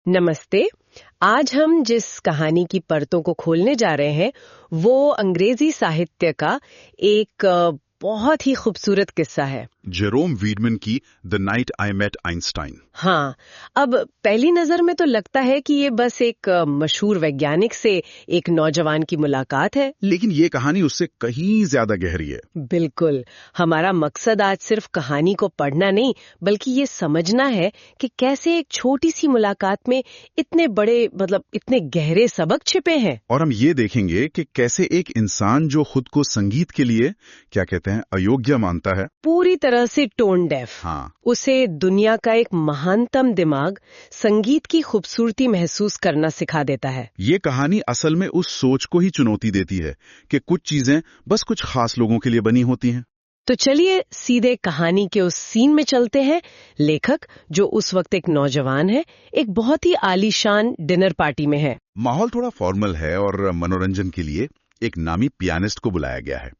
नमस्ते। आज हम जिस कहानी की परतों को खोलने जा रहे हैं वो अंग्रेजी साहित्य का एक बहुत ही खूबसूरत किस्सा है। जेरोम वीडमैन की the night I met Einstein. हाँ, अब पहली नजर में तो लगता है कि ये बस एक मशहूर वैज्ञानिक से एक नौजवान की मुलाकात है। लेकिन ये कहानी उससे कहीं ज्यादा गहरी है। बिल्कुल। हमारा मकसद आज सिर्फ कहानी को पढ़ना नहीं, बल्कि ये समझना है कि कैसे एक छोटी सी मुलाकात में इतने बड़े इतने गहरे सबक छिपे हैं। और हम ये देखेंगे कि कैसे एक इंसान जो खुद को संगीत के लिए क्या कहते हैं अयोग्य मानता है, पूरी तरह से टोन डेफ, हाँ, उसे दुनिया का एक महानतम दिमाग संगीत की खूबसूरती महसूस करना सिखा देता है। ये कहानी असल में उस सोच को ही चुनौती देती है कि कुछ चीजें बस कुछ खास लोगों के लिए बनी होती हैं। तो चलिए सीधे कहानी के उस सीन में चलते हैं। लेखक, जो उस वक्त एक नौजवान है, एक बहुत ही आलीशान डिनर पार्टी में है। माहौल थोड़ा फॉर्मल है और मनोरंजन के लिए एक नामी पियानिस्ट को बुलाया गया है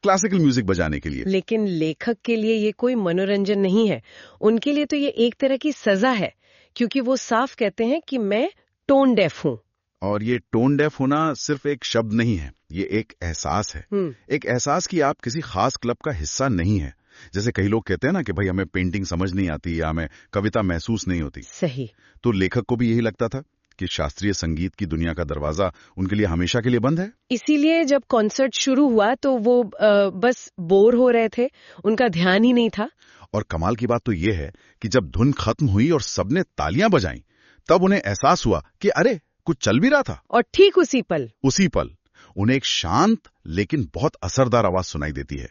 क्लासिकल म्यूजिक बजाने के लिए। लेकिन लेखक के लिए ये कोई मनोरंजन नहीं है। उनके लिए तो ये एक तरह की सजा है, क्योंकि वो साफ कहते हैं कि मैं टोन डेफ हूँ। और ये टोन डेफ होना सिर्फ एक शब्द नहीं है, ये एक एहसास है। एक एहसास कि आप किसी खास क्लब का हिस्सा नहीं है। जैसे कई लोग कहते हैं ना कि भाई हमें पेंटिंग समझ नहीं आती या हमें कविता महसूस नहीं होती। सही। तो लेखक को भी यही लगता था कि शास्त्रीय संगीत की दुनिया का दरवाजा उनके लिए हमेशा के लिए बंद है। इसीलिए जब कॉन्सर्ट शुरू हुआ तो वो बस बोर हो रहे थे, उनका ध्यान ही नहीं था। और कमाल की बात तो ये है कि जब धुन खत्म हुई और सबने तालियां बजाईं, तब उन्हें एहसास हुआ कि अरे कुछ चल भी रहा था। और ठीक उसी पल उन्हें एक शांत लेकिन बहुत असरदार आवाज सुनाई देती है।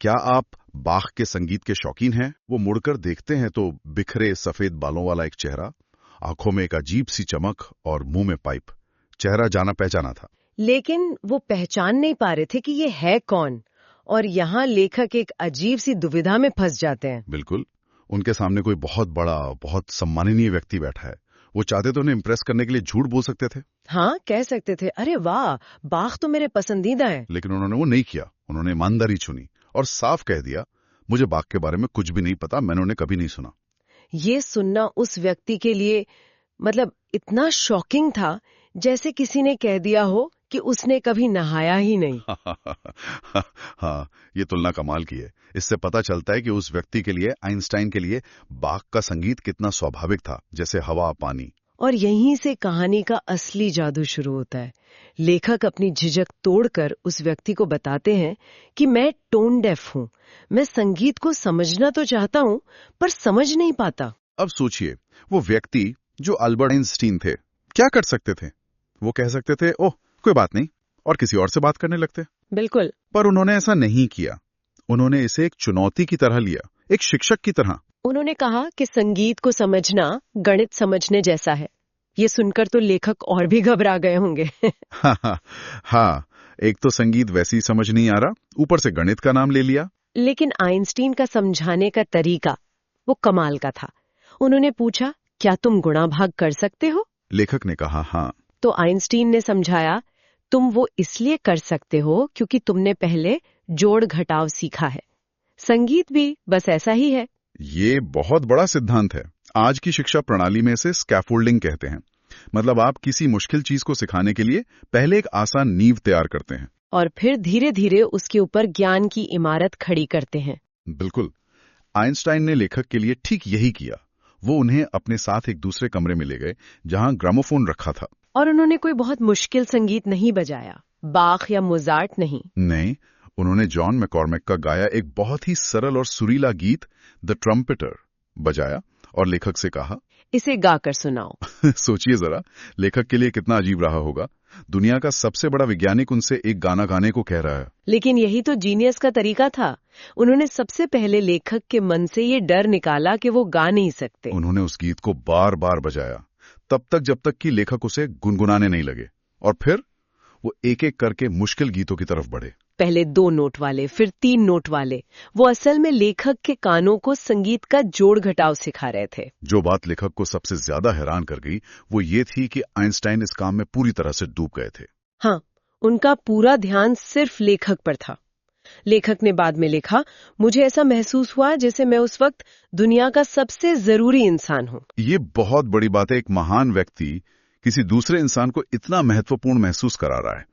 क्या आप बाख के संगीत के शौकीन हैं? वो मुड़कर देखते हैं तो बिखरे सफेद बालों वाला एक चेहरा, आंखों में एक अजीब सी चमक और मुंह में पाइप। चेहरा जाना पहचाना था। लेकिन वो पहचान नहीं पा रहे थे कि ये है कौन। और यहाँ लेखक एक अजीब सी दुविधा में फंस जाते हैं। बिल्कुल, उनके सामने कोई बहुत बड़ा, बहुत सम्माननीय व्यक्ति बैठा है। वो चाहते तो उन्हें इम्प्रेस करने के लिए झूठ बोल सकते थे। हाँ, कह सकते थे, अरे वाह, बाख तो मेरे पसंदीदा है। लेकिन उन्होंने वो नहीं किया। उन्होंने ईमानदारी चुनी और साफ कह दिया, मुझे बाघ के बारे में कुछ भी नहीं पता, मैंने उन्हें कभी नहीं सुना। ये सुनना उस व्यक्ति के लिए इतना शॉकिंग था, जैसे किसी ने कह दिया हो कि उसने कभी नहाया ही नहीं। हाँ, ये तुलना कमाल की है। इससे पता चलता है कि उस व्यक्ति के लिए, आइंस्टाइन के लिए, बाघ का संगीत कितना स्वाभाविक था, जैसे हवा, पानी। और यहीं से कहानी का असली जादू शुरू होता है। लेखक अपनी झिझक तोड़कर उस व्यक्ति को बताते हैं कि मैं टोन डेफ हूँ, मैं संगीत को समझना तो चाहता हूँ पर समझ नहीं पाता। अब सोचिए, वो व्यक्ति जो अल्बर्ट आइंस्टीन थे, क्या कर सकते थे? वो कह सकते थे, ओह कोई बात नहीं, और किसी और से बात करने लगते। बिल्कुल। पर उन्होंने ऐसा नहीं किया। उन्होंने इसे एक चुनौती की तरह लिया, एक शिक्षक की तरह। उन्होंने कहा कि संगीत को समझना गणित समझने जैसा है। ये सुनकर तो लेखक और भी घबरा गए होंगे। हाँ, एक तो संगीत वैसे ही समझ नहीं आ रहा, ऊपर से गणित का नाम ले लिया। लेकिन आइंस्टीन का समझाने का तरीका वो कमाल का था। उन्होंने पूछा, क्या तुम गुणा भाग कर सकते हो? लेखक ने कहा हाँ। तो आइंस्टीन ने समझाया, तुम वो इसलिए कर सकते हो क्योंकि तुमने पहले जोड़ घटाव सीखा है। संगीत भी बस ऐसा ही है। ये बहुत बड़ा सिद्धांत है। आज की शिक्षा प्रणाली में इसे स्कैफोल्डिंग कहते हैं। मतलब आप किसी मुश्किल चीज को सिखाने के लिए पहले एक आसान नींव तैयार करते हैं और फिर धीरे धीरे उसके ऊपर ज्ञान की इमारत खड़ी करते हैं। बिल्कुल। आइंस्टाइन ने लेखक के लिए ठीक यही किया। वो उन्हें अपने साथ एक दूसरे कमरे में ले गए जहां ग्रामोफोन रखा था। और उन्होंने कोई बहुत मुश्किल संगीत नहीं बजाया, बाख या मोजार्ट नहीं, उन्होंने जॉन मैकॉर्मिक का गाया एक बहुत ही सरल और सुरीला गीत द ट्रम्पेटर बजाया और लेखक से कहा, इसे गाकर सुनाओ। सोचिए जरा, लेखक के लिए कितना अजीब रहा होगा। दुनिया का सबसे बड़ा वैज्ञानिक उनसे एक गाना गाने को कह रहा है। लेकिन यही तो जीनियस का तरीका था। उन्होंने सबसे पहले लेखक के मन से ये डर निकाला कि वो गा नहीं सकते। उन्होंने उस गीत को बार बार बजाया, तब तक जब तक कि लेखक उसे गुनगुनाने नहीं लगे। और फिर वो एक एक करके मुश्किल गीतों की तरफ बढ़े। पहले 2 नोट वाले, फिर 3 नोट वाले। वो असल में लेखक के कानों को संगीत का जोड़ घटाव सिखा रहे थे। जो बात लेखक को सबसे ज्यादा हैरान कर गई वो ये थी कि आइंस्टाइन इस काम में पूरी तरह से डूब गए थे। हाँ, उनका पूरा ध्यान सिर्फ लेखक पर था। लेखक ने बाद में लिखा, मुझे ऐसा महसूस हुआ जैसे मैं उस वक्त दुनिया का सबसे जरूरी इंसान हूँ। ये बहुत बड़ी बात है। एक महान व्यक्ति किसी दूसरे इंसान को इतना महत्वपूर्ण महसूस करा रहा है।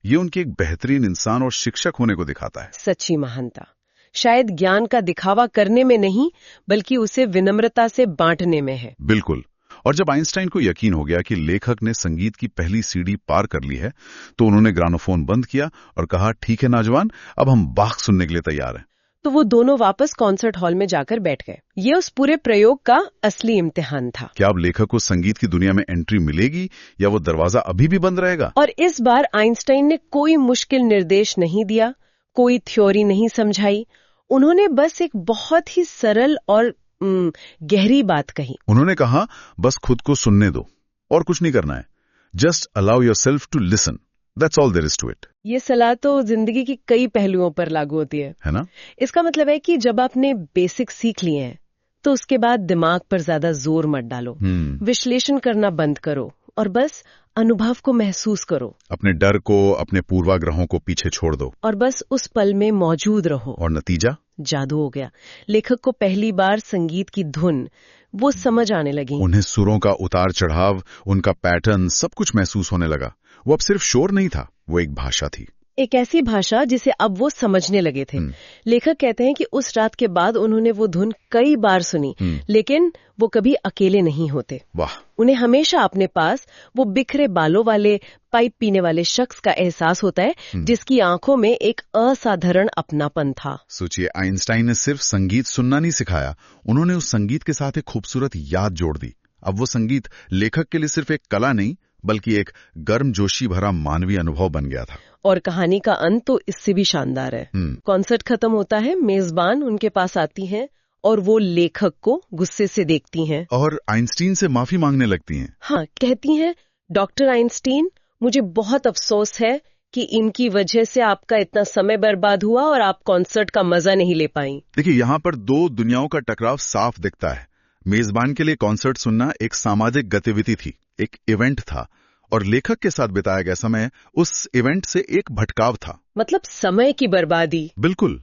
ये उनकी एक बेहतरीन इंसान और शिक्षक होने को दिखाता है। सच्ची महानता शायद ज्ञान का दिखावा करने में नहीं, बल्कि उसे विनम्रता से बांटने में है। बिल्कुल। और जब आइंस्टाइन को यकीन हो गया कि लेखक ने संगीत की पहली सीढ़ी पार कर ली है, तो उन्होंने ग्रामोफोन बंद किया और कहा, ठीक है नौजवान, अब हम बाख सुनने के लिए तैयार हैं। तो वो दोनों वापस कॉन्सर्ट हॉल में जाकर बैठ गए। ये उस पूरे प्रयोग का असली इम्तिहान था। क्या अब लेखक को संगीत की दुनिया में एंट्री मिलेगी या वो दरवाजा अभी भी बंद रहेगा? और इस बार आइंस्टाइन ने कोई मुश्किल निर्देश नहीं दिया, कोई थ्योरी नहीं समझाई। उन्होंने बस एक बहुत ही सरल और गहरी बात कही। उन्होंने कहा, बस खुद को सुनने दो और कुछ नहीं करना है। Just allow yourself to listen, that's all there is to it. ये सलाह तो जिंदगी की कई पहलुओं पर लागू होती है ना? इसका मतलब है कि जब आपने बेसिक सीख लिए हैं, तो उसके बाद दिमाग पर ज्यादा जोर मत डालो, विश्लेषण करना बंद करो और बस अनुभव को महसूस करो। अपने डर को, अपने पूर्वाग्रहों को पीछे छोड़ दो और बस उस पल में मौजूद रहो। और नतीजा? जादू हो गया। लेखक को पहली बार संगीत की धुन वो समझ आने लगी। उन्हें सुरों का उतार चढ़ाव, उनका पैटर्न, सब कुछ महसूस होने लगा। वो अब सिर्फ शोर नहीं था, वो एक भाषा थी। एक ऐसी भाषा जिसे अब वो समझने लगे थे। लेखक कहते हैं कि उस रात के बाद उन्होंने वो धुन कई बार सुनी, लेकिन वो कभी अकेले नहीं होते। वाह! उन्हें हमेशा अपने पास वो बिखरे बालों वाले, पाइप पीने वाले शख्स का एहसास होता है, जिसकी आंखों में एक असाधारण अपनापन था। सोचिए, आइंस्टाइन ने सिर्फ संगीत सुनना नहीं सिखाया, उन्होंने उस संगीत के साथ एक खूबसूरत याद जोड़ दी। अब वो संगीत लेखक के लिए सिर्फ एक कला नहीं, बल्कि एक गर्मजोशी भरा मानवीय अनुभव बन गया था। और कहानी का अंत तो इससे भी शानदार है। कॉन्सर्ट खत्म होता है, मेजबान उनके पास आती हैं और वो लेखक को गुस्से से देखती हैं और आइंस्टीन से माफी मांगने लगती हैं। हाँ, कहती हैं, डॉक्टर आइंस्टीन, मुझे बहुत अफसोस है कि इनकी वजह से आपका इतना समय बर्बाद हुआ और आप कॉन्सर्ट का मजा नहीं ले पाई। देखिए, यहाँ पर दो दुनियाओं का टकराव साफ दिखता है। मेजबान के लिए कॉन्सर्ट सुनना एक सामाजिक गतिविधि थी, एक इवेंट था, और लेखक के साथ बिताया गया समय उस इवेंट से एक भटकाव था। मतलब समय की बर्बादी। बिल्कुल।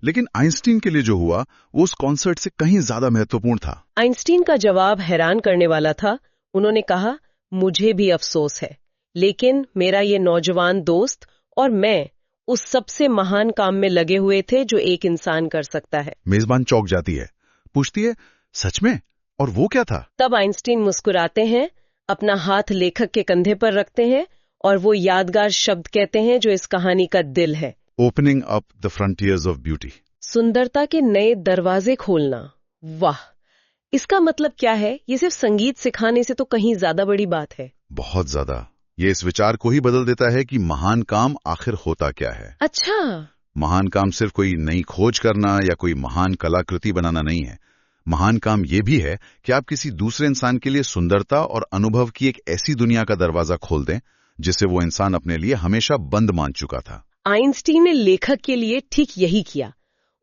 लेकिन आइंस्टीन के लिए जो हुआ, वो उस कॉन्सर्ट से कहीं ज्यादा महत्वपूर्ण था। आइंस्टीन का जवाब हैरान करने वाला था। उन्होंने कहा, मुझे भी अफसोस है, लेकिन मेरा ये नौजवान दोस्त और मैं उस सबसे महान काम में लगे हुए थे जो एक इंसान कर सकता है। मेजबान चौंक जाती है, पूछती है, सच में? और वो क्या था? तब आइंस्टीन मुस्कुराते हैं, अपना हाथ लेखक के कंधे पर रखते हैं और वो यादगार शब्द कहते हैं जो इस कहानी का दिल है। Opening up the frontiers of beauty. सुंदरता के नए दरवाजे खोलना। वाह! इसका मतलब क्या है? ये सिर्फ संगीत सिखाने से तो कहीं ज्यादा बड़ी बात है। बहुत ज्यादा। ये इस विचार को ही बदल देता है कि महान काम आखिर होता क्या है। अच्छा। महान काम सिर्फ कोई नई खोज करना या कोई महान कलाकृति बनाना नहीं है। महान काम ये भी है कि आप किसी दूसरे इंसान के लिए सुंदरता और अनुभव की एक ऐसी दुनिया का दरवाजा खोल दें जिसे वो इंसान अपने लिए हमेशा बंद मान चुका था। आइंस्टीन ने लेखक के लिए ठीक यही किया।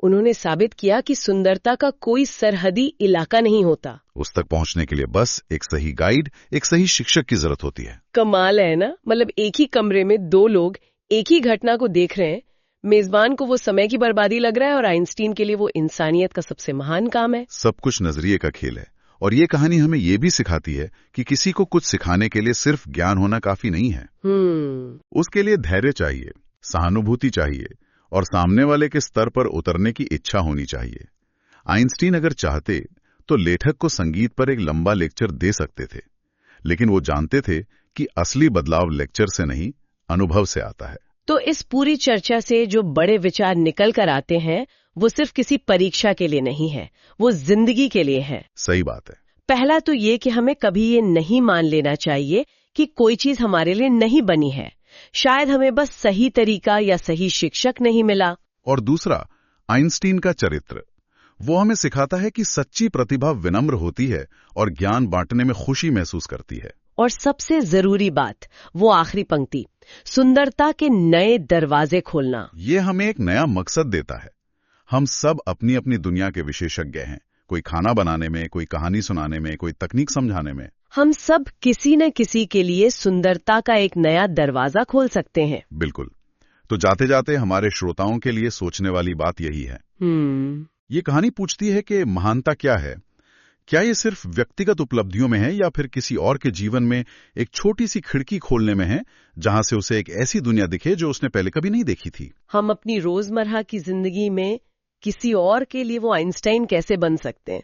उन्होंने साबित किया कि सुंदरता का कोई सरहदी इलाका नहीं होता। उस तक पहुंचने के लिए बस एक सही गाइड, एक सही शिक्षक की जरूरत होती है। कमाल है ना? मतलब एक ही कमरे में दो लोग एक ही घटना को देख रहे हैं। मेजबान को वो समय की बर्बादी लग रहा है और आइंस्टीन के लिए वो इंसानियत का सबसे महान काम है। सब कुछ नजरिए का खेल है। और ये कहानी हमें ये भी सिखाती है कि किसी को कुछ सिखाने के लिए सिर्फ ज्ञान होना काफी नहीं है। उसके लिए धैर्य चाहिए, सहानुभूति चाहिए और सामने वाले के स्तर पर उतरने की इच्छा होनी चाहिए। आइंस्टीन अगर चाहते तो लेखक को संगीत पर एक लंबा लेक्चर दे सकते थे, लेकिन वो जानते थे कि असली बदलाव लेक्चर से नहीं, अनुभव से आता है। तो इस पूरी चर्चा से जो बड़े विचार निकल कर आते हैं, वो सिर्फ किसी परीक्षा के लिए नहीं है, वो जिंदगी के लिए है। सही बात है। पहला तो ये कि हमें कभी ये नहीं मान लेना चाहिए कि कोई चीज हमारे लिए नहीं बनी है। शायद हमें बस सही तरीका या सही शिक्षक नहीं मिला। और दूसरा, आइंस्टीन का चरित्र, वो हमें सिखाता है कि सच्ची प्रतिभा विनम्र होती है और ज्ञान बांटने में खुशी महसूस करती है। और सबसे जरूरी बात, वो आखिरी पंक्ति, सुंदरता के नए दरवाजे खोलना। ये हमें एक नया मकसद देता है। हम सब अपनी अपनी दुनिया के विशेषज्ञ हैं, कोई खाना बनाने में, कोई कहानी सुनाने में, कोई तकनीक समझाने में। हम सब किसी न किसी के लिए सुंदरता का एक नया दरवाजा खोल सकते हैं। बिल्कुल। तो जाते जाते हमारे श्रोताओं के लिए सोचने वाली बात यही है। ये कहानी पूछती है कि महानता क्या है? क्या ये सिर्फ व्यक्तिगत उपलब्धियों में है या फिर किसी और के जीवन में एक छोटी सी खिड़की खोलने में है, जहां से उसे एक ऐसी दुनिया दिखे जो उसने पहले कभी नहीं देखी थी? हम अपनी रोजमर्रा की जिंदगी में किसी और के लिए वो आइंस्टाइन कैसे बन सकते हैं?